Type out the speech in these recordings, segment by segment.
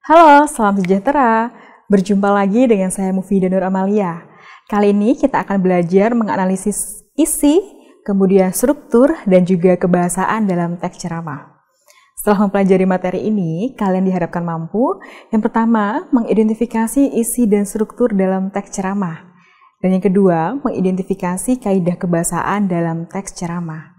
Halo, salam sejahtera. Berjumpa lagi dengan saya Mufidah Nur Amalia. Kali ini kita akan belajar menganalisis isi, kemudian struktur, dan juga kebahasaan dalam teks ceramah. Setelah mempelajari materi ini, kalian diharapkan mampu, yang pertama, mengidentifikasi isi dan struktur dalam teks ceramah. Dan yang kedua, mengidentifikasi kaidah kebahasaan dalam teks ceramah.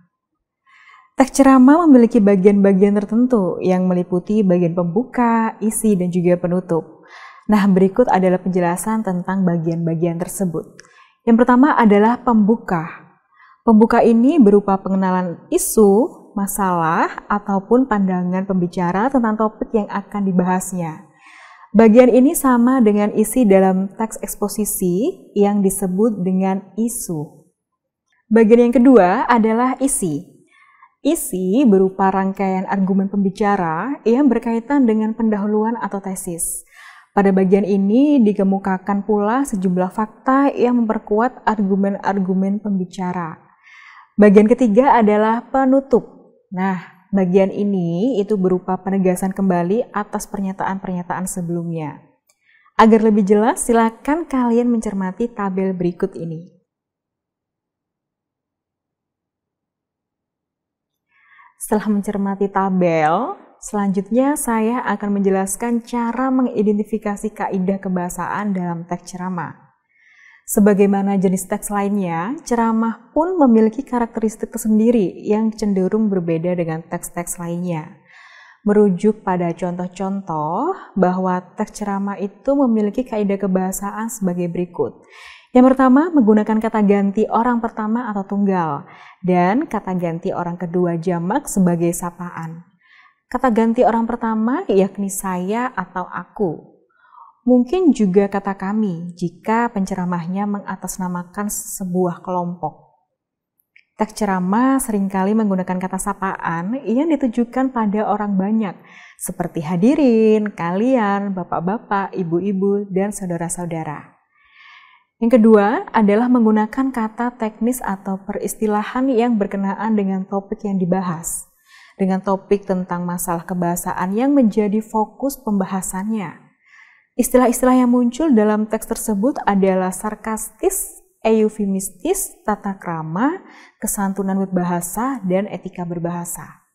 Teks ceramah memiliki bagian-bagian tertentu yang meliputi bagian pembuka, isi, dan juga penutup. Nah, berikut adalah penjelasan tentang bagian-bagian tersebut. Yang pertama adalah pembuka. Pembuka ini berupa pengenalan isu, masalah, ataupun pandangan pembicara tentang topik yang akan dibahasnya. Bagian ini sama dengan isi dalam teks eksposisi yang disebut dengan isu. Bagian yang kedua adalah isi. Isi berupa rangkaian argumen pembicara yang berkaitan dengan pendahuluan atau tesis. Pada bagian ini dikemukakan pula sejumlah fakta yang memperkuat argumen-argumen pembicara. Bagian ketiga adalah penutup. Nah, bagian ini itu berupa penegasan kembali atas pernyataan-pernyataan sebelumnya. Agar lebih jelas, silakan kalian mencermati tabel berikut ini. Setelah mencermati tabel, selanjutnya saya akan menjelaskan cara mengidentifikasi kaidah kebahasaan dalam teks ceramah. Sebagaimana jenis teks lainnya, ceramah pun memiliki karakteristik tersendiri yang cenderung berbeda dengan teks-teks lainnya. Merujuk pada contoh-contoh bahwa teks ceramah itu memiliki kaidah kebahasaan sebagai berikut. Yang pertama, menggunakan kata ganti orang pertama atau tunggal, dan kata ganti orang kedua jamak sebagai sapaan. Kata ganti orang pertama yakni saya atau aku. Mungkin juga kata kami jika penceramahnya mengatasnamakan sebuah kelompok. Teks ceramah seringkali menggunakan kata sapaan yang ditujukan pada orang banyak, seperti hadirin, kalian, bapak-bapak, ibu-ibu, dan saudara-saudara. Yang kedua adalah menggunakan kata teknis atau peristilahan yang berkenaan dengan topik yang dibahas, dengan topik tentang masalah kebahasaan yang menjadi fokus pembahasannya. Istilah-istilah yang muncul dalam teks tersebut adalah sarkastis, eufemistis, tata krama, kesantunan berbahasa, dan etika berbahasa.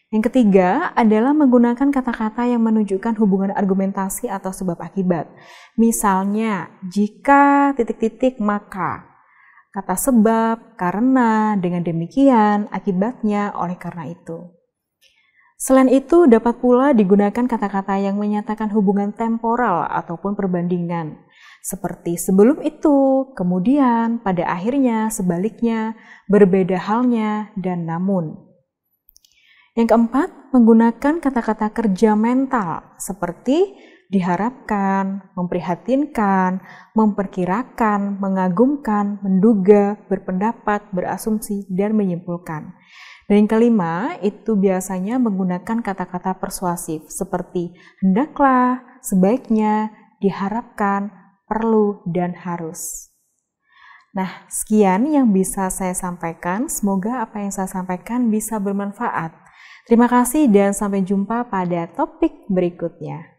Yang ketiga adalah menggunakan kata-kata yang menunjukkan hubungan argumentasi atau sebab akibat. Misalnya, jika titik-titik maka, kata sebab, karena, dengan demikian, akibatnya, oleh karena itu. Selain itu, dapat pula digunakan kata-kata yang menyatakan hubungan temporal ataupun perbandingan. Seperti sebelum itu, kemudian, pada akhirnya, sebaliknya, berbeda halnya, dan namun. Yang keempat, menggunakan kata-kata kerja mental seperti diharapkan, memprihatinkan, memperkirakan, mengagumkan, menduga, berpendapat, berasumsi, dan menyimpulkan. Dan yang kelima, itu biasanya menggunakan kata-kata persuasif seperti hendaklah, sebaiknya, diharapkan, perlu, dan harus. Nah, sekian yang bisa saya sampaikan. Semoga apa yang saya sampaikan bisa bermanfaat. Terima kasih dan sampai jumpa pada topik berikutnya.